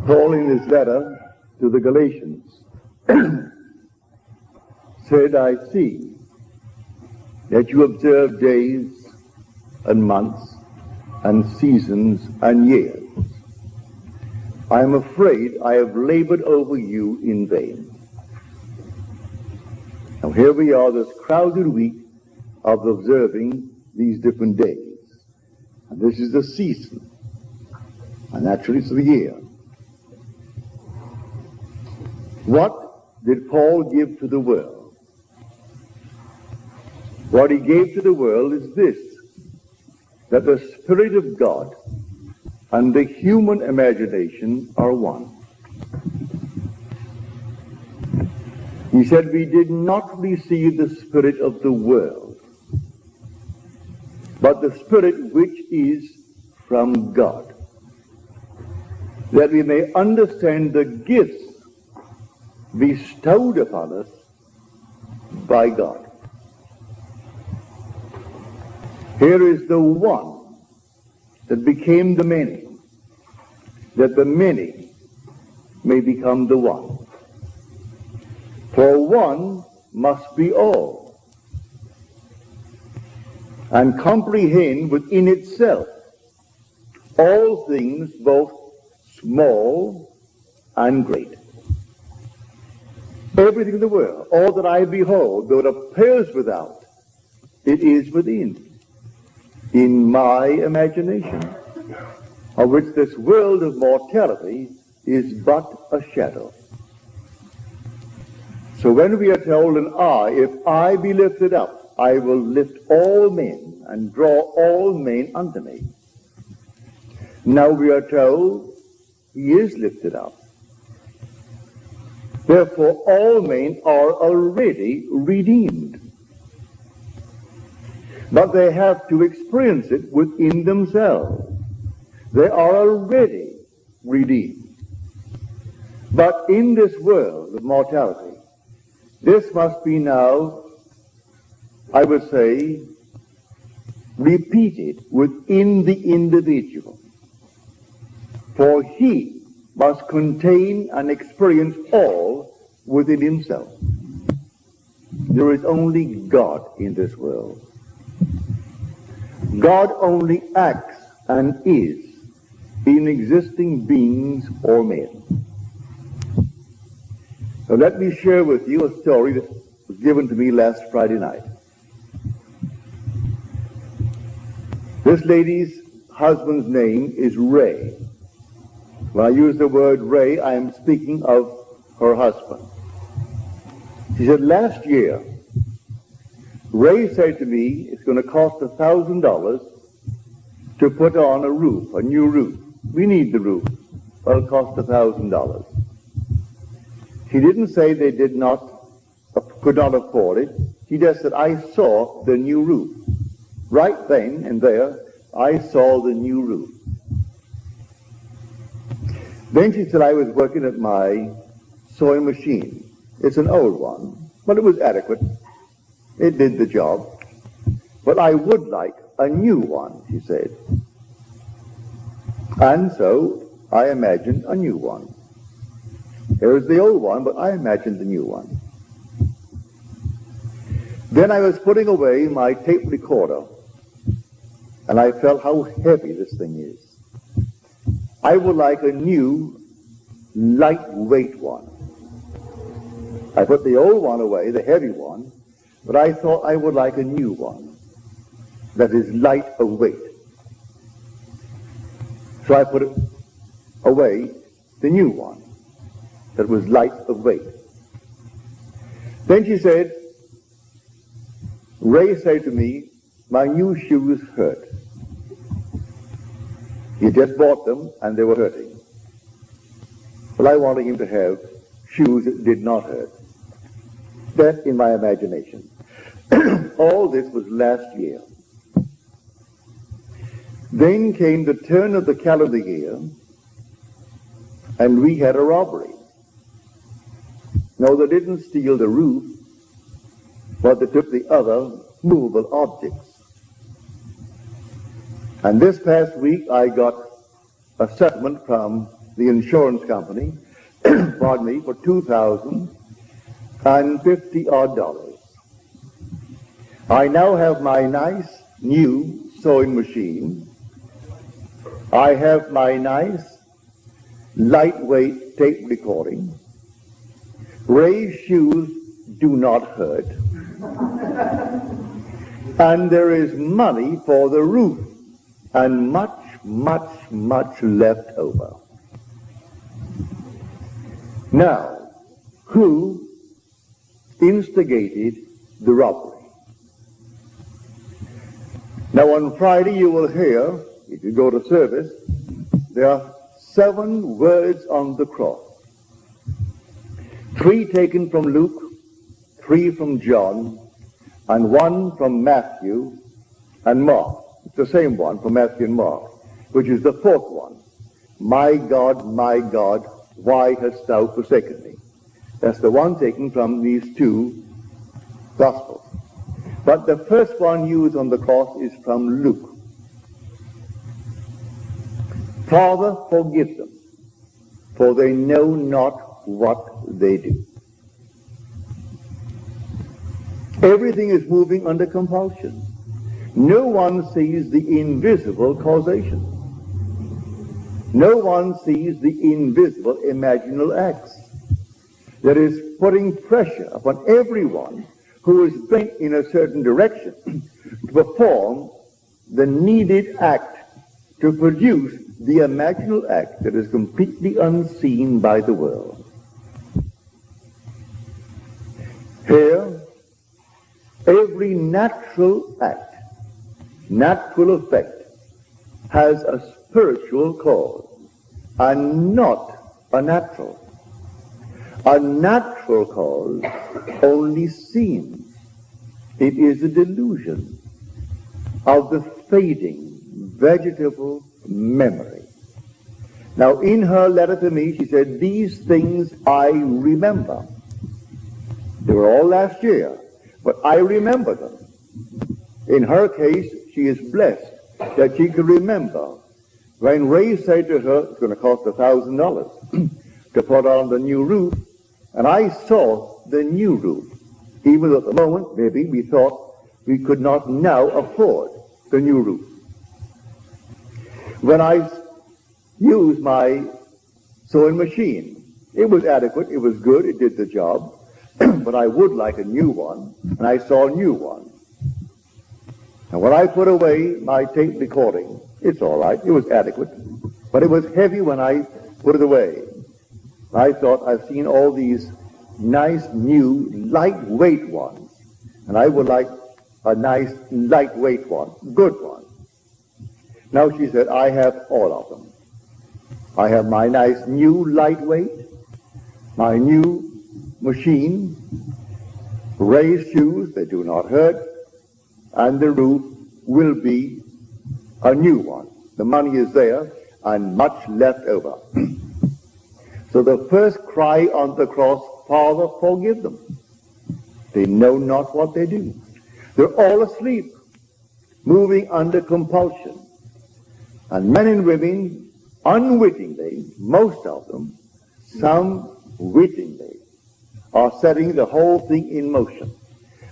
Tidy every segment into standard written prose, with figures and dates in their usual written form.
Paul, in his letter to the Galatians, said, I see that you observe days and months and seasons and years. I am afraid I have labored over you in vain. Now here we are, this crowded week of observing these different days. And this is the season. And naturally it's the year. What did Paul give to the world? What he gave to the world is this, that the Spirit of God and the human imagination are one. He said, we did not receive the spirit of the world, but the Spirit which is from God, that we may understand the gifts bestowed upon us by God. Here is the one that became the many, that the many may become the one. For one must be all, and comprehend within itself all things, both small and great. Everything in the world, all that I behold, though it appears without, it is within, in my imagination, of which this world of mortality is but a shadow. So when we are told, if I be lifted up, I will lift all men and draw all men unto me. Now we are told he is lifted up. Therefore all men are already redeemed. But they have to experience it within themselves. They are already redeemed. But in this world of mortality, this must be now, I would say, repeated within the individual. For he must contain and experience all within himself. There is only God in this world. God only acts and is in existing beings or men. So let me share with you a story that was given to me last Friday night. This lady's husband's name is Ray. When I use the word Ray, I am speaking of her husband. She said, last year, Ray said to me, it's going to cost $1,000 to put on a roof, a new roof. We need the roof. It'll cost $1,000. She didn't say they could not afford it. She just said, I saw the new roof. Right then and there, I saw the new roof. Then she said, I was working at my sewing machine. It's an old one, but it was adequate. It did the job. But I would like a new one, she said. And so I imagined a new one. Here's the old one, but I imagined the new one. Then I was putting away my tape recorder, and I felt how heavy this thing is. I would like a new, lightweight one. I put the old one away, the heavy one, but I thought I would like a new one that is light of weight. So I put away the new one that was light of weight. Then she said, Ray said to me, my new shoes hurt. He just bought them and they were hurting. Well, I wanted him to have shoes that did not hurt. That in my imagination. All this was last year. Then came the turn of the calendar year, and we had a robbery. No, they didn't steal the roof, but they took the other movable objects. And this past week, I got a settlement from the insurance company, pardon me, for $2,050 odd. I now have my nice new sewing machine. I have my nice lightweight tape recording. Ray's shoes do not hurt. And there is money for the roof and much, much, much left over. Now, who instigated the robbery? Now on Friday you will hear, if you go to service, there are 7 words on the cross. 3 taken from Luke, 3 from John, and 1 from Matthew and Mark. It's the same one from Matthew and Mark, which is the 4th one. My God, why hast thou forsaken me? That's the one taken from these 2 Gospels. But the first one used on the cross is from Luke. Father, forgive them, for they know not what they do. Everything is moving under compulsion. No one sees the invisible causation. No one sees the invisible imaginal acts that is putting pressure upon everyone who is bent in a certain direction to perform the needed act to produce the imaginal act that is completely unseen by the world. Here, every natural act, natural effect, has a spiritual cause and not a natural. A natural cause only seems. It is a delusion of the fading vegetable memory. Now, in her letter to me, she said, these things I remember. They were all last year, but I remember them. In her case, she is blessed that she could remember when Ray said to her, it's going to cost $1,000 to put on the new roof, and I saw the new roof. Even though at the moment, maybe, we thought we could not now afford the new roof. When I used my sewing machine, it was adequate, it was good, it did the job, but I would like a new one, and I saw a new one. And when I put away my tape recording, it's all right, it was adequate, but it was heavy when I put it away. I thought, I've seen all these nice, new, lightweight ones, and I would like a nice, lightweight one, good one. Now she said, I have all of them. I have my nice, new, lightweight, my new machine, Ray's shoes, they do not hurt, and the roof will be a new one. The money is there, and much left over. So the first cry on the cross, Father, forgive them. They know not what they do. They're all asleep, moving under compulsion. And men and women, unwittingly, most of them, some wittingly, are setting the whole thing in motion.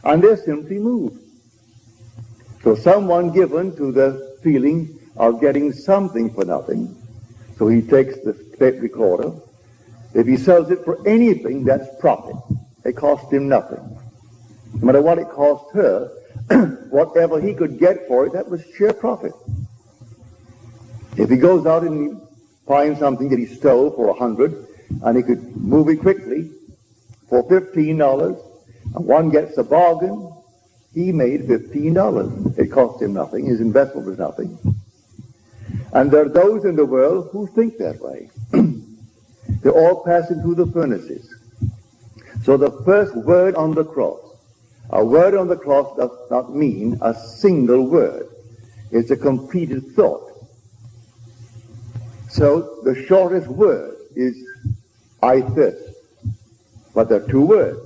And they're simply moved. So someone given to the feeling of getting something for nothing, so he takes the tape recorder. If he sells it for anything, that's profit. It cost him nothing. No matter what it cost her, whatever he could get for it, that was sheer profit. If he goes out and he finds something that he stole for $100, and he could move it quickly for $15, and one gets a bargain, he made $15. It cost him nothing. His investment was nothing. And there are those in the world who think that way. They're all passing through the furnaces. So the first word on the cross, a word on the cross does not mean a single word. It's a completed thought. So the shortest word is, I thirst. But there are 2 words.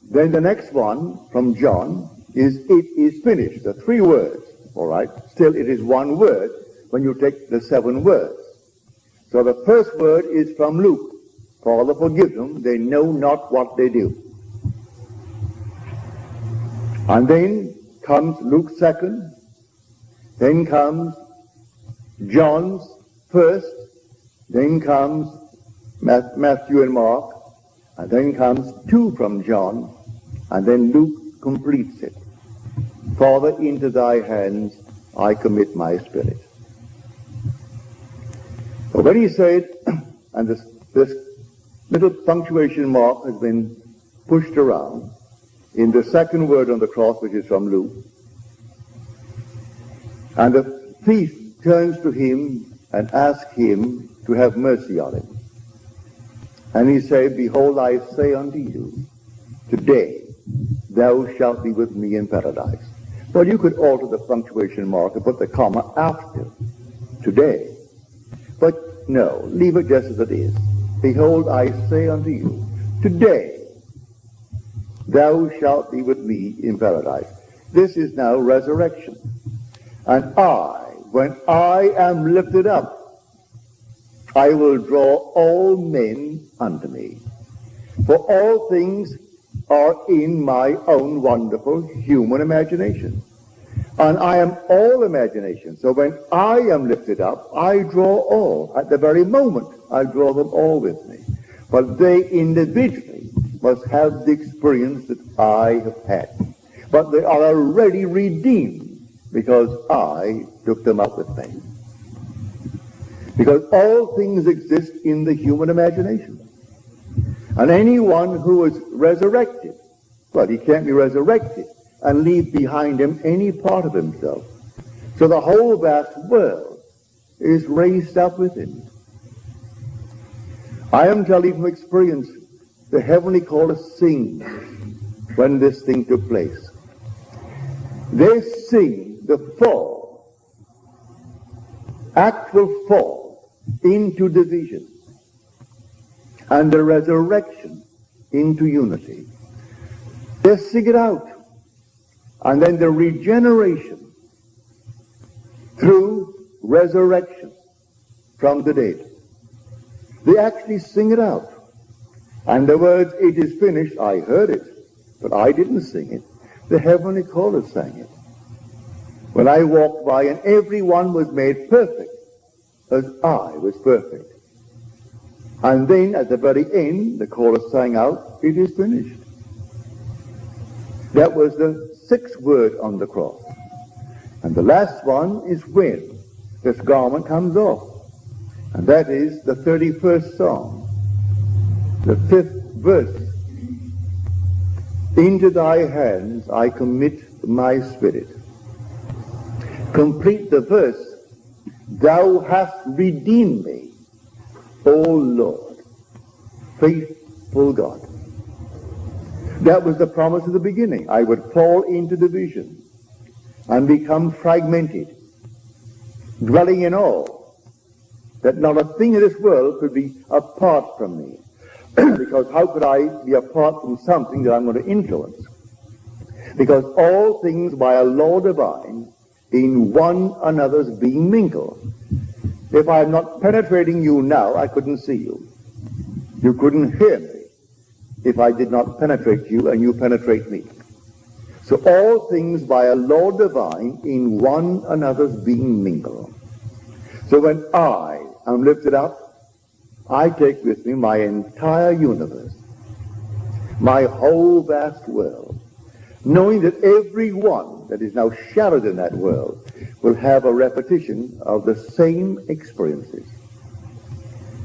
Then the next one from John is, it is finished. There are 3 words. All right. Still, it is 1 word when you take the 7 words. So the first word is from Luke. Father, forgive them, they know not what they do. And then comes Luke's second, then comes John's first, then comes Matthew and Mark, and then comes two from John, and then Luke completes it. Father, into thy hands I commit my spirit. But when he said, and this little punctuation mark has been pushed around in the second word on the cross, which is from Luke, and the thief turns to him and asks him to have mercy on him. And he said, behold, I say unto you, today thou shalt be with me in paradise. Well, you could alter the punctuation mark and put the comma after today. But no, leave it just as it is. Behold, I say unto you, today thou shalt be with me in paradise. This is now resurrection. And when I am lifted up, I will draw all men unto me. For all things are in my own wonderful human imagination. And I am all imagination. So when I am lifted up, I draw all. At the very moment, I draw them all with me. But they individually must have the experience that I have had. But they are already redeemed because I took them up with me. Because all things exist in the human imagination. And anyone who is resurrected, well, he can't be resurrected and leave behind him any part of himself. So the whole vast world is raised up with him. I am telling from experience, the heavenly chorus sings when this thing took place. They sing the fall, actual fall into division, and the resurrection into unity. They sing it out. And then the regeneration through resurrection from the dead. They actually sing it out. And the words, it is finished, I heard it, but I didn't sing it. The heavenly chorus sang it. When I walked by and everyone was made perfect as I was perfect. And then at the very end, the chorus sang out, it is finished. That was the sixth word on the cross. And the last one is when this garment comes off. And that is the 31st Psalm, the 5th verse. Into thy hands I commit my spirit. Complete the verse. Thou hast redeemed me, O Lord, faithful God. That was the promise of the beginning. I would fall into division and become fragmented, dwelling in all, that not a thing in this world could be apart from me. Because how could I be apart from something that I'm going to influence? Because all things by a law divine in one another's being mingled. If I'm not penetrating you now, I couldn't see you. You couldn't hear me if I did not penetrate you and you penetrate me. So all things by a law divine in one another's being mingled. So when I am lifted up, I take with me my entire universe, my whole vast world, knowing that every one that is now shadowed in that world will have a repetition of the same experiences.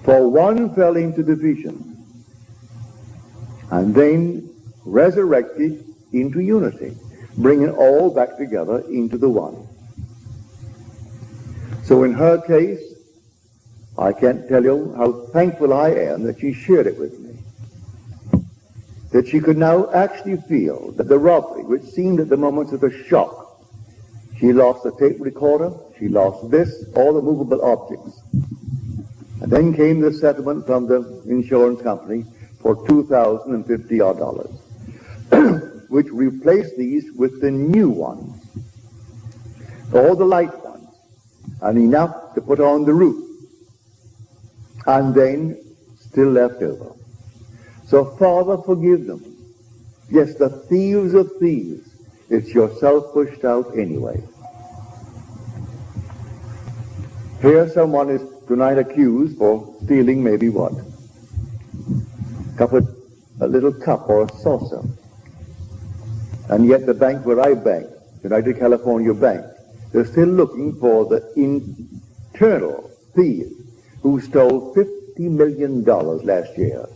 For one fell into division, and then resurrected into unity, bringing all back together into the one. So in her case, I can't tell you how thankful I am that she shared it with me. That she could now actually feel that the robbery, which seemed at the moment of a shock, she lost the tape recorder, she lost this, all the movable objects. And then came the settlement from the insurance company for $2,050, which replaced these with the new ones, all the light ones, and enough to put on the roof. and then still left over. So, Father, forgive them. Yes, the thieves of thieves. It's yourself pushed out anyway. Here someone is tonight accused for stealing maybe what? A little cup or a saucer. And yet the bank where I bank, United California Bank, they're still looking for the internal thief who stole $50 million last year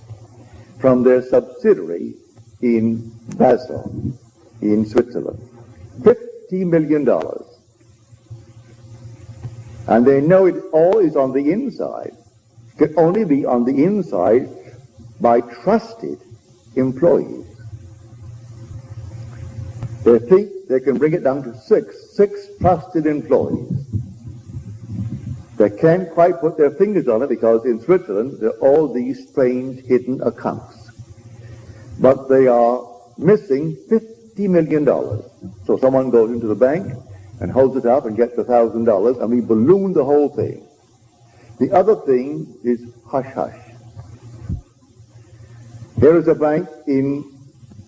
from their subsidiary in Basel, in Switzerland. $50 million. And they know it all is on the inside. It can only be on the inside by trusted employees. They think they can bring it down to six trusted employees. They can't quite put their fingers on it because in Switzerland there are all these strange hidden accounts. But they are missing $50 million. So someone goes into the bank and holds it up and gets $1,000, and we balloon the whole thing. The other thing is hush-hush. Here is a bank in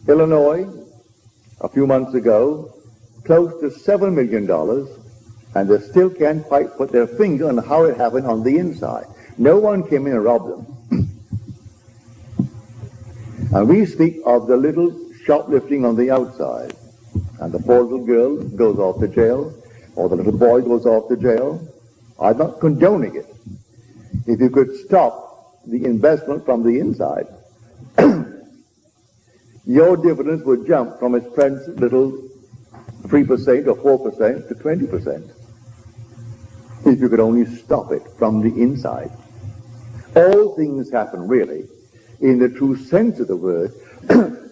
Illinois a few months ago, close to $7 million, and they still can't quite put their finger on how it happened on the inside. No one came in and robbed them. And we speak of the little shoplifting on the outside, and the poor little girl goes off to jail, or the little boy goes off to jail. I'm not condoning it. If you could stop the investment from the inside, your dividends would jump from its present little 3% or 4% to 20%. If you could only stop it from the inside. All things happen, really, in the true sense of the word,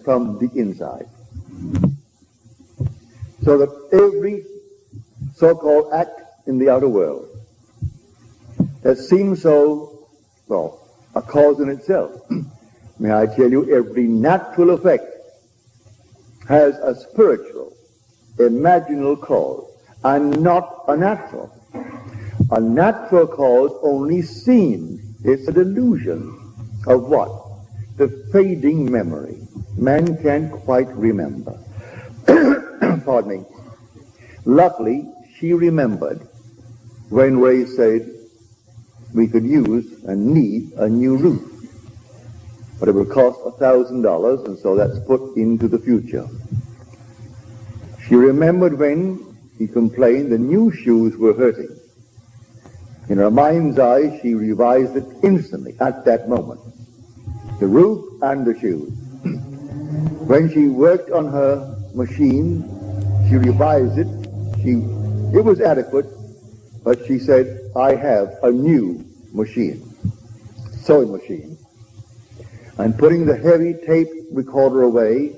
from the inside. So that every so-called act in the outer world that seems so, well, a cause in itself. May I tell you, every natural effect has a spiritual, imaginal cause, and not a natural. A natural cause only seems, it's a delusion of what? The fading memory. Man can't quite remember. Pardon me. Luckily, she remembered when Ray said we could use and need a new roof. But it would cost $1,000, and so that's put into the future. She remembered when he complained the new shoes were hurting. In her mind's eye, she revised it instantly, at that moment. The roof and the shoes. When she worked on her machine, she revised it. It was adequate, but she said, I have a new machine, sewing machine. And putting the heavy tape recorder away,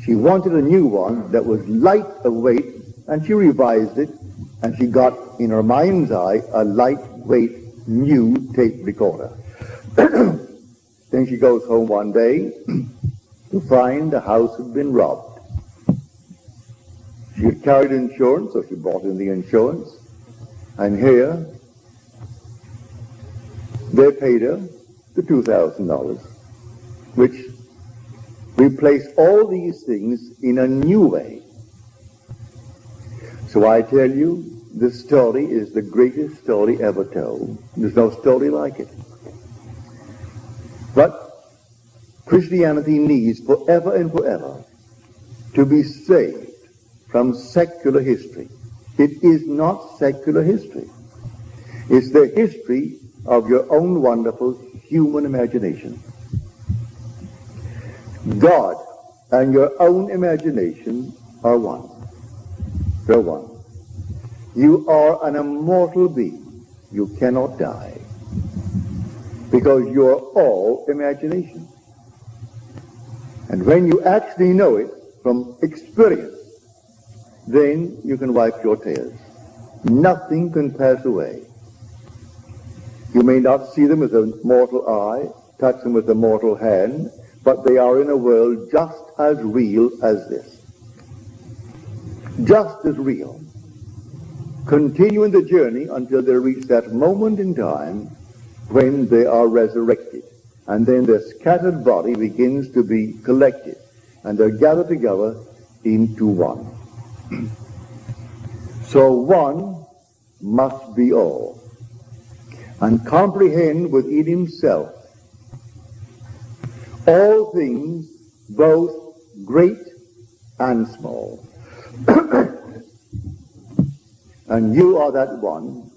she wanted a new one that was light of weight, and she revised it, and she got, in her mind's eye, a lightweight new tape recorder. Then she goes home one day to find the house had been robbed. She had carried insurance, so she brought in the insurance, and here they paid her the $2,000, which replaced all these things in a new way. So I tell you, this story is the greatest story ever told. There's no story like it. But Christianity needs forever and forever to be saved from secular history. It is not secular history. It's the history of your own wonderful human imagination. God and your own imagination are one. They're one. You are an immortal being. You cannot die. Because you're all imagination. And when you actually know it from experience, then you can wipe your tears. Nothing can pass away. You may not see them with a mortal eye, touch them with a mortal hand, but they are in a world just as real as this. Just as real. Continuing the journey until they reach that moment in time when they are resurrected. And then their scattered body begins to be collected, and they're gathered together into one. So one must be all, and comprehend within himself all things, both great and small. And you are that one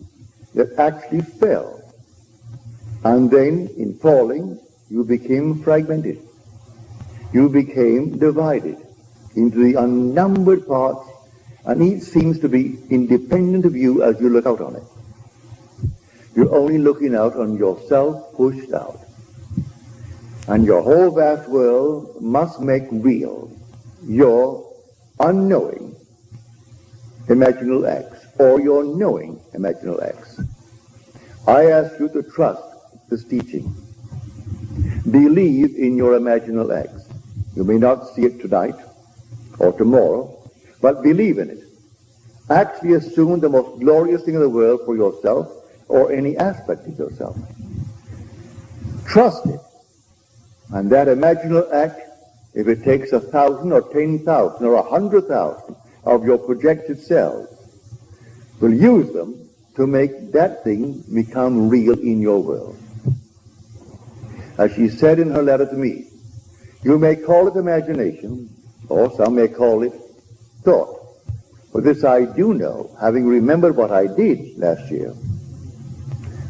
that actually fell. And then, in falling, you became fragmented. You became divided into the unnumbered parts, and each seems to be independent of you as you look out on it. You're only looking out on yourself pushed out. And your whole vast world must make real your unknowing imaginal acts, or your knowing imaginal acts. I ask you to trust this teaching. Believe in your imaginal acts. You may not see it tonight or tomorrow, but believe in it. Actually assume the most glorious thing in the world for yourself or any aspect of yourself. Trust it. And that imaginal act, if it takes 1,000 or 10,000 or 100,000 of your projected selves, will use them to make that thing become real in your world. As she said in her letter to me, you may call it imagination, or some may call it thought. But this I do know, having remembered what I did last year,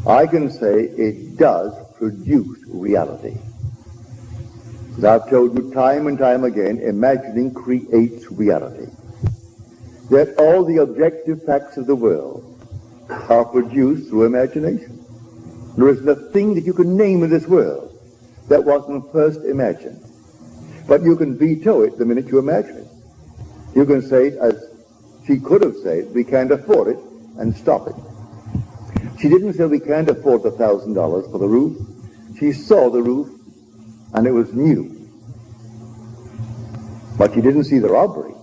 I can say it does produce reality. As I've told you time and time again, imagining creates reality. That all the objective facts of the world are produced through imagination. There isn't a thing that you can name in this world that wasn't first imagined. But you can veto it the minute you imagine it. You can say, as she could have said, we can't afford it, and stop it. She didn't say we can't afford the $1,000 for the roof. She saw the roof, and it was new. But she didn't see the robbery.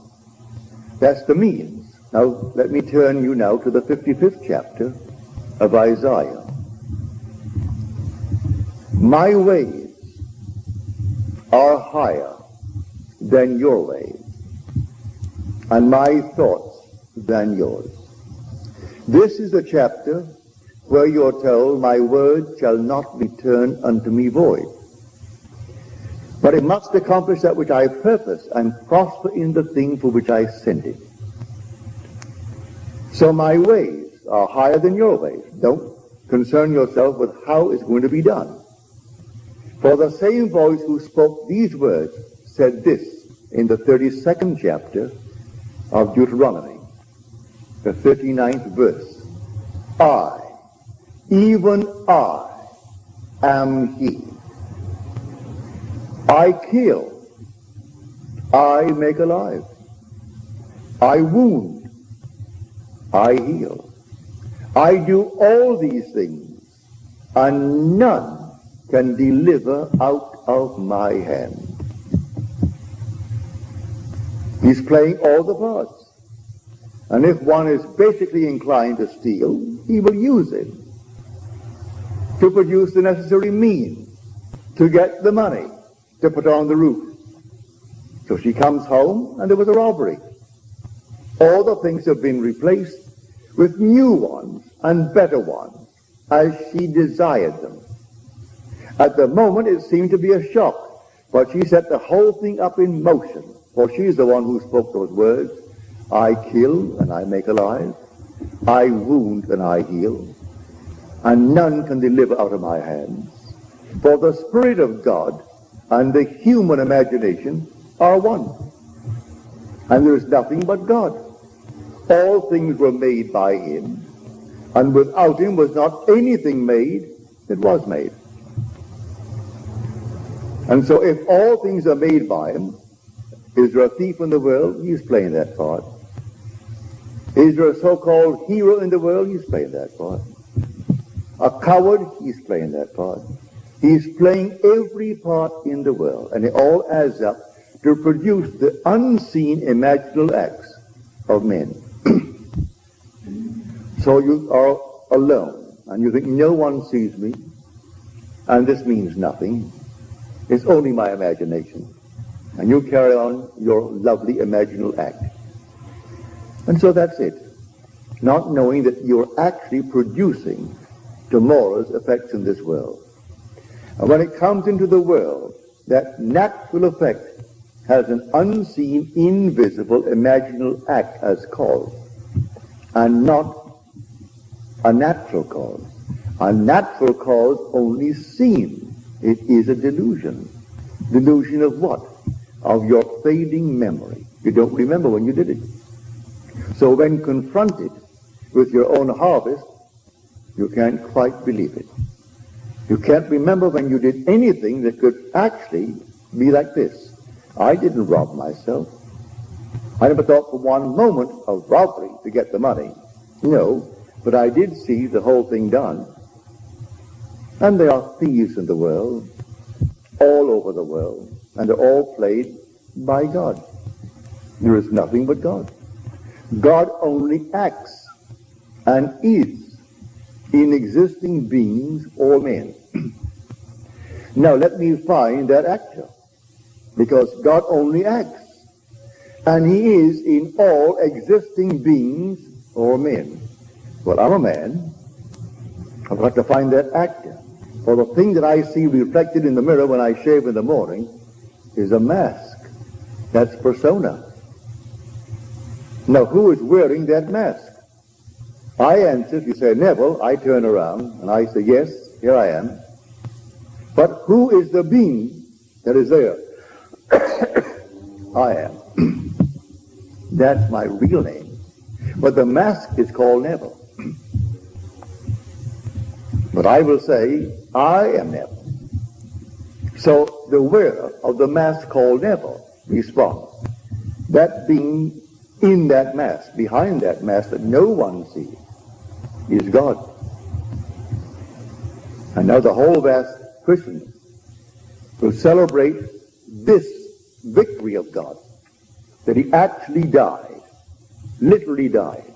That's the means. Now, let me turn you now to the 55th chapter of Isaiah. My ways are higher than your ways, and my thoughts than yours. This is the chapter where you're told, my word shall not return unto me void, but it must accomplish that which I purpose and prosper in the thing for which I sent it. So my ways are higher than your ways. Don't concern yourself with how it's going to be done. For the same voice who spoke these words said this in the 32nd chapter of Deuteronomy, the 39th verse. I, even I, am he. I kill, I make alive. I wound, I heal. I do all these things, and none can deliver out of my hand. He's playing all the parts. And if one is basically inclined to steal, he will use it to produce the necessary means to get the money to put on the roof. So she comes home, and there was a robbery. All the things have been replaced with new ones and better ones as she desired them. At the moment, it seemed to be a shock, but she set the whole thing up in motion, for she's the one who spoke those words. I kill and I make alive. I wound and I heal. And none can deliver out of my hands. For the Spirit of God and the human imagination are one. And there is nothing but God. All things were made by him, and without him was not anything made that was made. And so if all things are made by him, is there a thief in the world? He's playing that part. Is there a so-called hero in the world? He's playing that part. A coward? He's playing that part. He's playing every part in the world, and it all adds up to produce the unseen imaginal acts of men. So you are alone, and you think no one sees me, and this means nothing. It's only my imagination. And you carry on your lovely imaginal act. And so that's it. Not knowing that you're actually producing tomorrow's effects in this world. And when it comes into the world, that natural effect has an unseen, invisible, imaginal act as cause, and not a natural cause. A natural cause only seen. It is a delusion. Delusion of what? Of your fading memory. You don't remember when you did it. So when confronted with your own harvest, you can't quite believe it. You can't remember when you did anything that could actually be like this. I didn't rob myself. I never thought for one moment of robbery to get the money. No, but I did see the whole thing done. And there are thieves in the world, all over the world, and they're all played by God. There is nothing but God. God only acts and is in existing beings or men. Now let me find that actor, because God only acts, and he is in all existing beings or men. Well, I'm a man. I've got to find that actor. For the thing that I see reflected in the mirror when I shave in the morning is a mask. That's persona. Now, who is wearing that mask? I answer, if you say, Neville, I turn around and I say, yes, here I am. But who is the being that is there? I am. That's my real name. But the mask is called Neville. But I will say, I am Neville. So the wearer of the mask called Neville responds. That being in that mask, behind that mask that no one sees, is God. And now the whole vast Christian will celebrate this victory of God, that he actually died, literally died.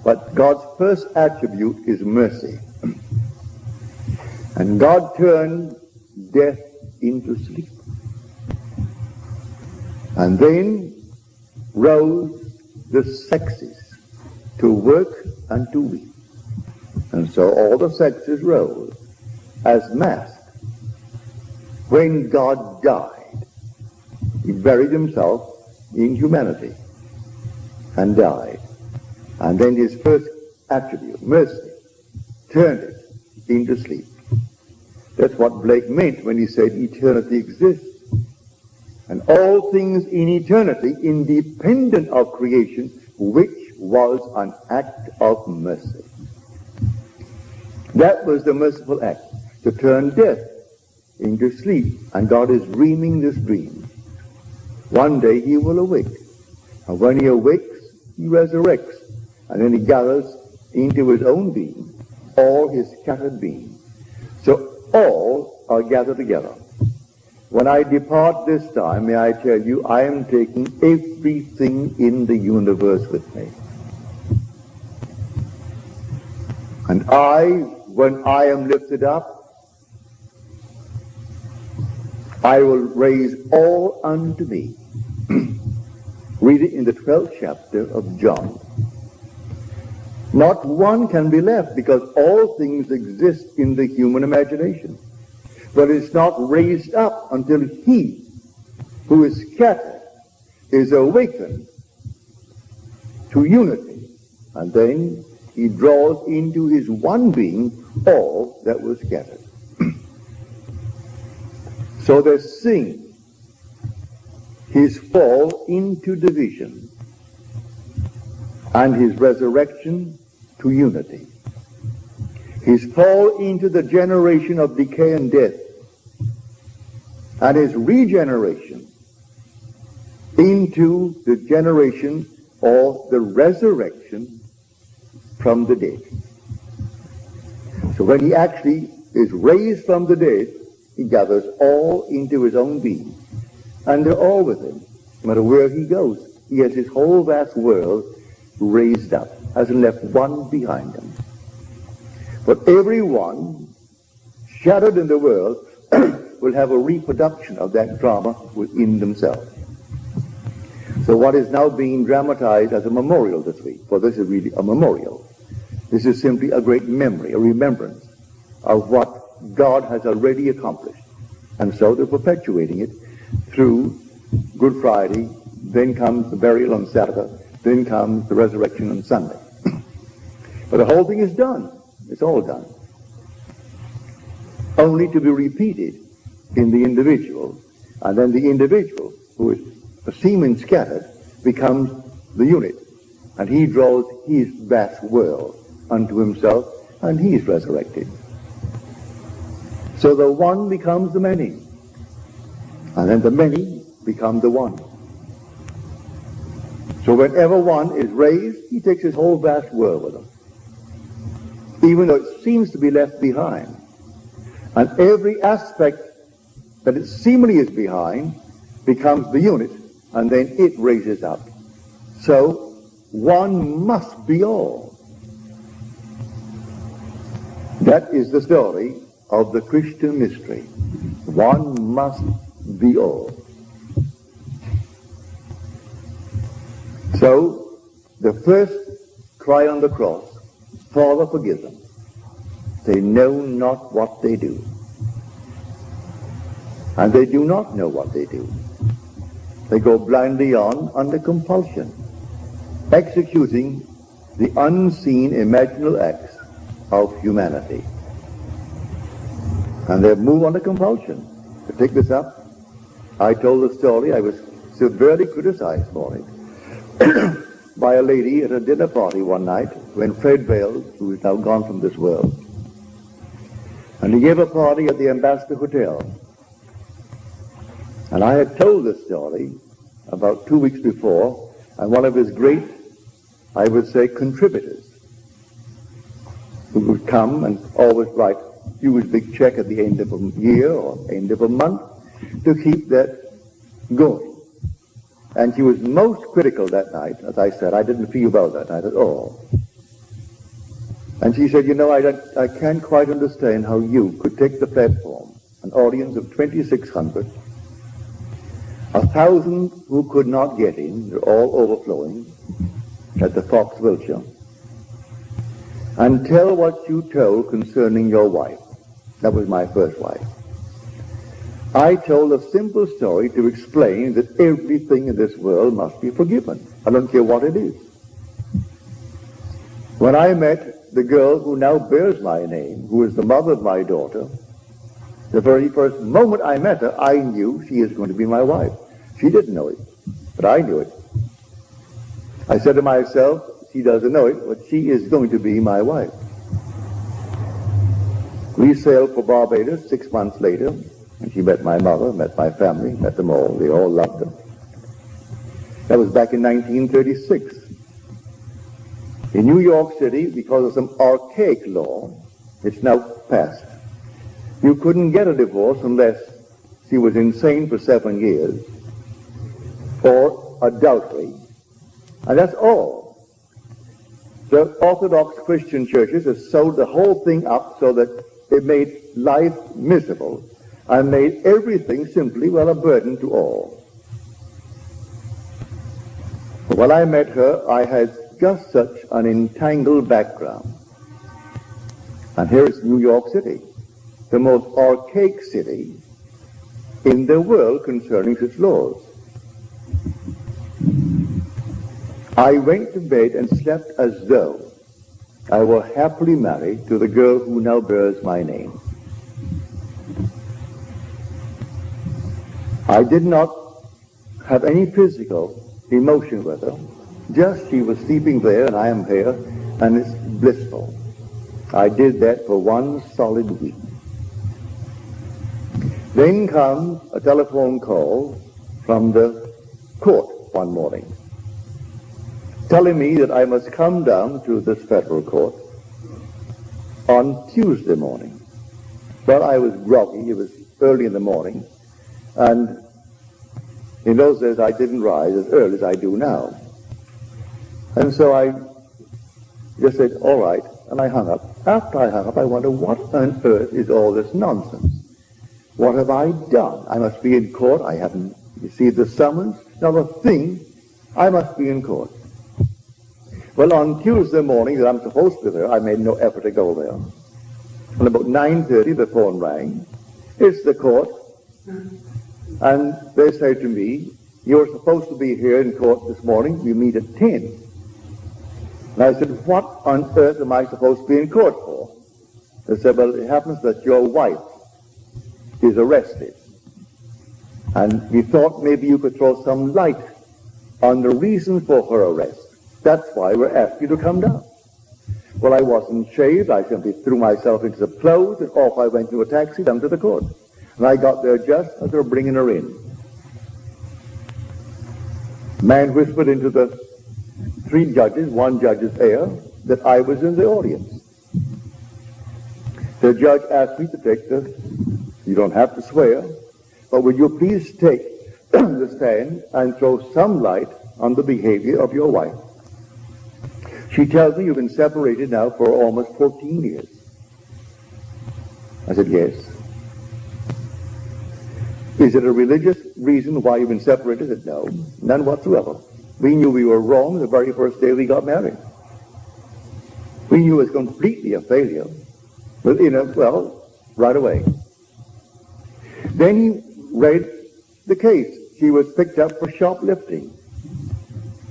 But God's first attribute is mercy. And God turned death into sleep. And then rose the sexes to work and to weep. And so all the sexes rose as masks. When God died, he buried himself in humanity and died. And then his first attribute, mercy, turned it into sleep. That's what Blake meant when he said eternity exists. And all things in eternity independent of creation, which was an act of mercy. That was the merciful act, to turn death into sleep. And God is dreaming this dream. One day he will awake. And when he awakes, he resurrects. And then he gathers into his own being all his scattered beings. So all are gathered together. When I depart this time, may I tell you, I am taking everything in the universe with me. And when I am lifted up, I will raise all unto me. Read it in the 12th chapter of John. Not one can be left, because all things exist in the human imagination. But it's not raised up until he who is scattered is awakened to unity. And then he draws into his one being all that was scattered. So they sing his fall into division and his resurrection to unity. His fall into the generation of decay and death, and his regeneration into the generation of the resurrection from the dead. So when he actually is raised from the dead, he gathers all into his own being. And they're all with him. No matter where he goes, he has his whole vast world raised up, hasn't left one behind him. But everyone scattered in the world will have a reproduction of that drama within themselves. So what is now being dramatized as a memorial this week, for this is really a memorial. This is simply a great memory, a remembrance of what God has already accomplished. And so they're perpetuating it through Good Friday, then comes the burial on Saturday, then comes the resurrection on Sunday. But the whole thing is done. It's all done. Only to be repeated in the individual, and then the individual, who is a semen scattered, becomes the unit, and he draws his vast world unto himself, and he is resurrected. So the one becomes the many, and then the many become the one. So whenever one is raised, he takes his whole vast world with him, even though it seems to be left behind. And every aspect that it seemingly is behind becomes the unit, and then it raises up. So one must be all. That is the story of the Christian mystery. One must be all. So the first cry on the cross, Father, forgive them. They know not what they do. And they do not know what they do. They go blindly on under compulsion, executing the unseen imaginal acts of humanity. And they move under compulsion. To pick this up, I told the story. I was severely criticized for it by a lady at a dinner party one night when Fred Vale, who is now gone from this world, and he gave a party at the Ambassador Hotel. And I had told this story about 2 weeks before, and one of his great, I would say, contributors, who would come and always write a huge big check at the end of a year or end of a month to keep that going. And she was most critical that night. As I said, I didn't feel well that night at all. And she said, you know, I can't quite understand how you could take the platform, an audience of 2,600, 1,000 who could not get in, they're all overflowing, at the Fox Wilshire, and tell what you told concerning your wife. That was my first wife. I told a simple story to explain that everything in this world must be forgiven. I don't care what it is. When I met the girl who now bears my name, who is the mother of my daughter, the very first moment I met her, I knew she is going to be my wife. She didn't know it, but I knew it. I said to myself, she doesn't know it, but she is going to be my wife. We sailed for Barbados 6 months later, and she met my mother, met my family, met them all. They all loved her. That was back in 1936. In New York City, because of some archaic law, it's now passed. You couldn't get a divorce unless she was insane for 7 years, or adultery, and that's all. The Orthodox Christian churches have sewed the whole thing up so that it made life miserable and made everything simply, well, a burden to all. But when I met her, I had just such an entangled background. And here is New York City, the most archaic city in the world concerning its laws. I went to bed and slept as though I were happily married to the girl who now bears my name. I did not have any physical emotion with her. Just she was sleeping there and I am here, and it's blissful. I did that for 1 solid week. Then comes a telephone call from the court one morning, telling me that I must come down to this federal court on Tuesday morning. Well, I was groggy. It was early in the morning, and in those days I didn't rise as early as I do now. And so I just said, all right, and I hung up. After I hung up, I wondered, what on earth is all this nonsense? What have I done? I must be in court. I haven't received the summons. Not a thing. I must be in court. Well, on Tuesday morning that I'm supposed to be there, I made no effort to go there. And about 9:30, the phone rang. It's the court. And they say to me, you're supposed to be here in court this morning. We meet at 10. And I said, what on earth am I supposed to be in court for? They said, well, it happens that your wife is arrested. And we thought maybe you could throw some light on the reason for her arrest. That's why we're asking you to come down. Well, I wasn't shaved. I simply threw myself into the clothes, and off I went to a taxi down to the court. And I got there just as they were bringing her in. Man whispered into the three judges, one judge's ear, that I was in the audience. The judge asked me to take you don't have to swear, but would you please take the stand and throw some light on the behavior of your wife? She tells me you've been separated now for almost 14 years. I said, yes. Is it a religious reason why you've been separated? I said, no, none whatsoever. We knew we were wrong the very first day we got married. We knew it was completely a failure. Well, right away. Then he read the case. She was picked up for shoplifting.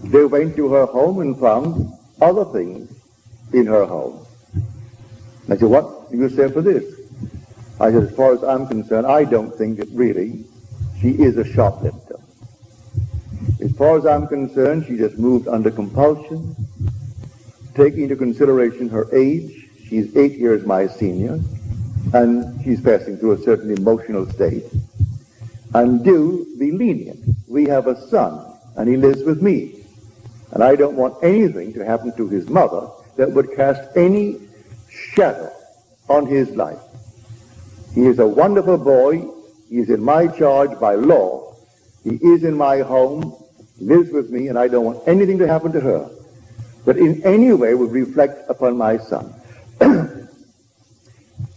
They went to her home and found other things in her home. I said, what do you say for this? I said, as far as I'm concerned, I don't think that really she is a shoplifter. As far as I'm concerned, she just moved under compulsion, taking into consideration her age. She's 8 years my senior, and she's passing through a certain emotional state. And do be lenient. We have a son, and he lives with me. And I don't want anything to happen to his mother that would cast any shadow on his life. He is a wonderful boy. He is in my charge by law. He is in my home, lives with me, and I don't want anything to happen to her that in any way would reflect upon my son.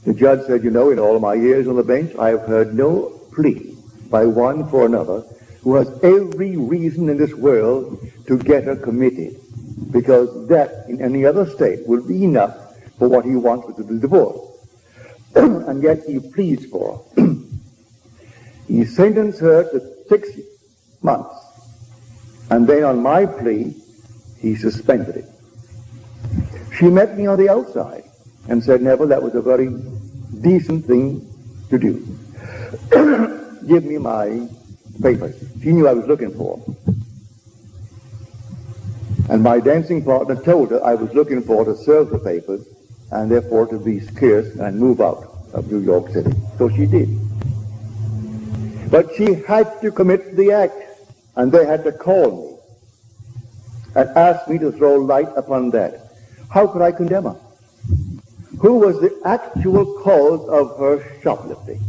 The judge said, in all my years on the bench, I have heard no plea by one for another who has every reason in this world to get her committed, because that in any other state would be enough for what he wants, which is the divorce. And yet he pleads for her. He sentenced her to 6 months, and then on my plea, he suspended it. She met me on the outside and said, Neville, that was a very decent thing to do. Give me my papers. She knew I was looking for. And my dancing partner told her I was looking for to serve the papers and therefore to be scarce and move out of New York City. So she did. But she had to commit the act, and they had to call me and ask me to throw light upon that. How could I condemn her? Who was the actual cause of her shoplifting?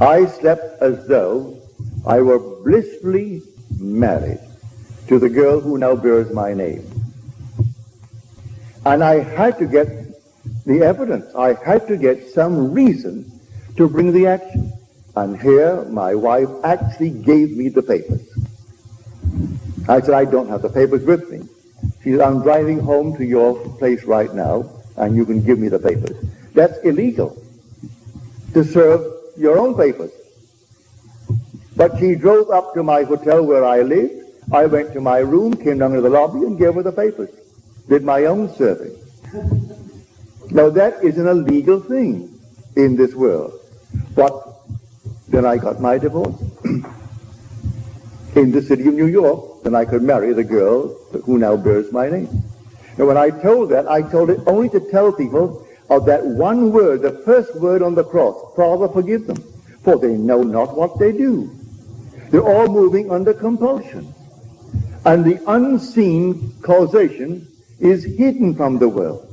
I slept as though I were blissfully married to the girl who now bears my name. And I had to get the evidence. I had to get some reason to bring the action. And here my wife actually gave me the papers. I said, I don't have the papers with me. She said, I'm driving home to your place right now, and you can give me the papers. That's illegal, to serve your own papers. But she drove up to my hotel where I lived. I went to my room, came down to the lobby, and gave her the papers. Did my own serving. Now that is an illegal thing in this world. But then I got my divorce. In the city of New York, then I could marry the girl who now bears my name. And when I told that, I told it only to tell people of that one word, the first word on the cross, Father, forgive them, for they know not what they do. They're all moving under compulsion. And the unseen causation is hidden from the world.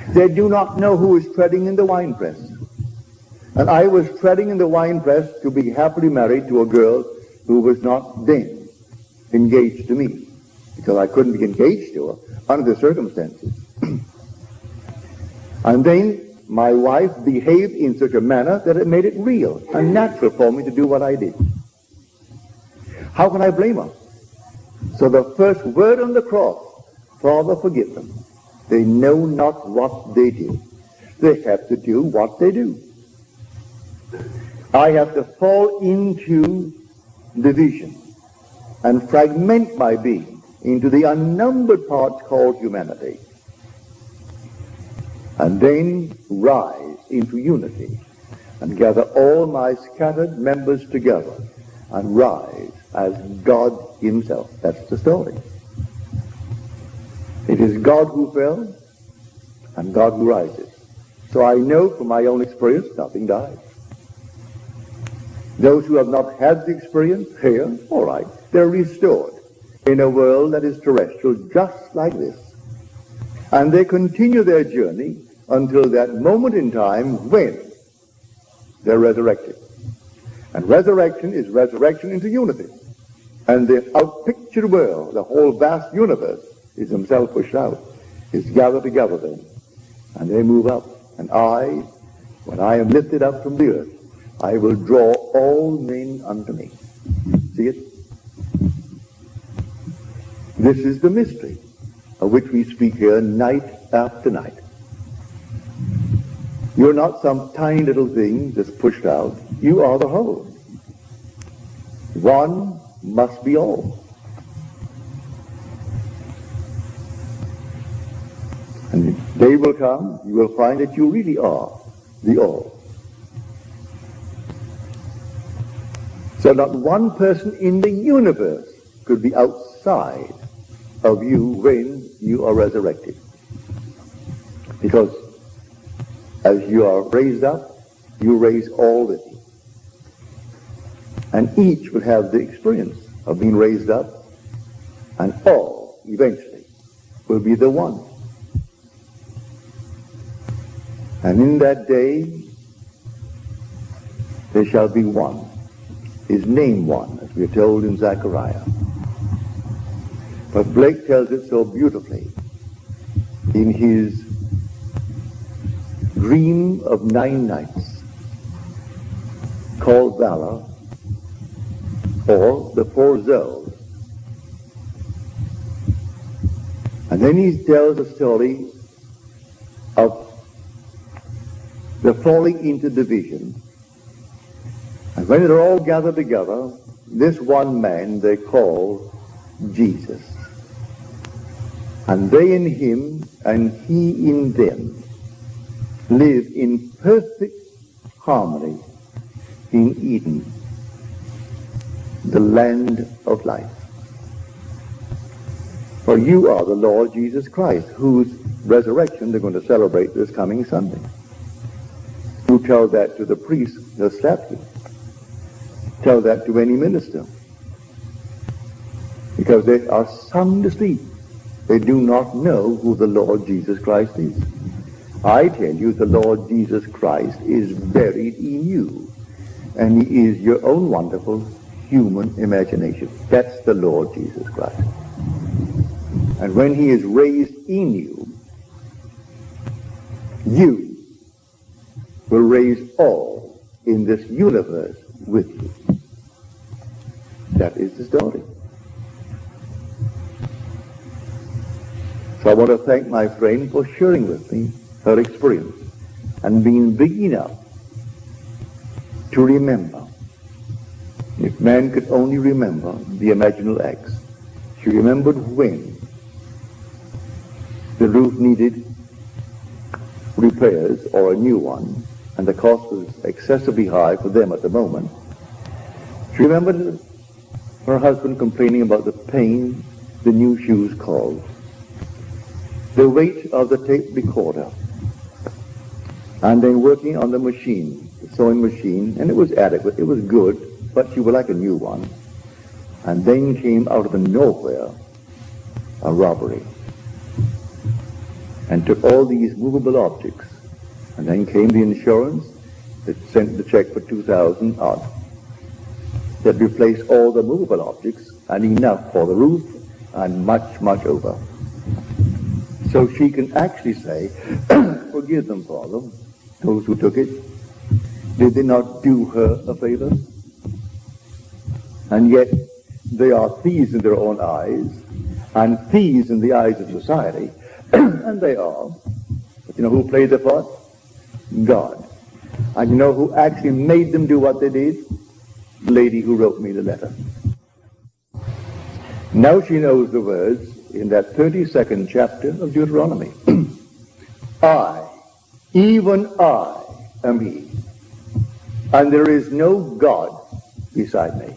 They do not know who is treading in the winepress. And I was treading in the winepress to be happily married to a girl who was not then engaged to me. because I couldn't be engaged to her under the circumstances. And then my wife behaved in such a manner that it made it real and natural for me to do what I did. How can I blame her? So the first word on the cross, Father, forgive them. They know not what they do. They have to do what they do. I have to fall into division and fragment my being into the unnumbered parts called humanity, and then rise into unity and gather all my scattered members together and rise as God himself. That's the story. It is God who fell and God who rises. So I know from my own experience nothing dies. Those who have not had the experience here, all right, they're restored in a world that is terrestrial just like this. And they continue their journey until that moment in time when they're resurrected. And resurrection is resurrection into unity. And the outpictured world, the whole vast universe, is himself pushed out, is gathered together then. And they move up. And I, when I am lifted up from the earth, I will draw all men unto me. See it? This is the mystery of which we speak here night after night. You're not some tiny little thing that's pushed out. You are the whole. One must be all. And the day will come, you will find that you really are the all. So not one person in the universe could be outside of you when you are resurrected. Because as you are raised up, you raise all with you. And each will have the experience of being raised up, and all, eventually, will be the one. And in that day, there shall be one. His name one, as we are told in Zechariah. But Blake tells it so beautifully in his dream of 9 nights, called Valor, or the 4 zones. And then he tells a story of the falling into division. And when they're all gathered together, this one man they call Jesus. And they in him and he in them live in perfect harmony in Eden, the land of life. For you are the Lord Jesus Christ, whose resurrection they're going to celebrate this coming Sunday. Who tell that to the priest that slapped you? Tell that to any minister. Because they are sound asleep. They do not know who the Lord Jesus Christ is. I tell you, the Lord Jesus Christ is buried in you. And he is your own wonderful human imagination. That's the Lord Jesus Christ. And when he is raised in you, you will raise all in this universe with you. That is the story. So I want to thank my friend for sharing with me her experience and being big enough to remember. If man could only remember the imaginal acts. She remembered when the roof needed repairs or a new one, and the cost was excessively high for them at the moment. She remembered her husband complaining about the pain the new shoes caused, the weight of the tape recorder, and then working on the machine, the sewing machine, and it was adequate, it was good, but she would like a new one. And then came out of the nowhere a robbery, and took all these movable objects. And then came the insurance that sent the check for $2,000 odd, that replaced all the movable objects and enough for the roof and much, much over. So she can actually say, forgive them, Father, those who took it. Did they not do her a favor? And yet they are thieves in their own eyes, and thieves in the eyes of society, and they are. But you know who played the part? God. And you know who actually made them do what they did? The lady who wrote me the letter. Now she knows the words in that 32nd chapter of Deuteronomy. I, even I, am he, and there is no God beside me.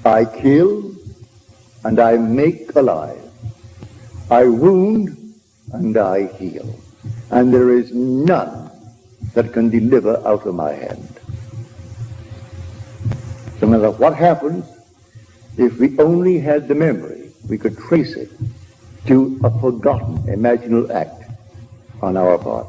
I kill, and I make alive. I wound, and I heal. And there is none that can deliver out of my hand. So no matter what happens, if we only had the memory, we could trace it to a forgotten imaginal act on our part.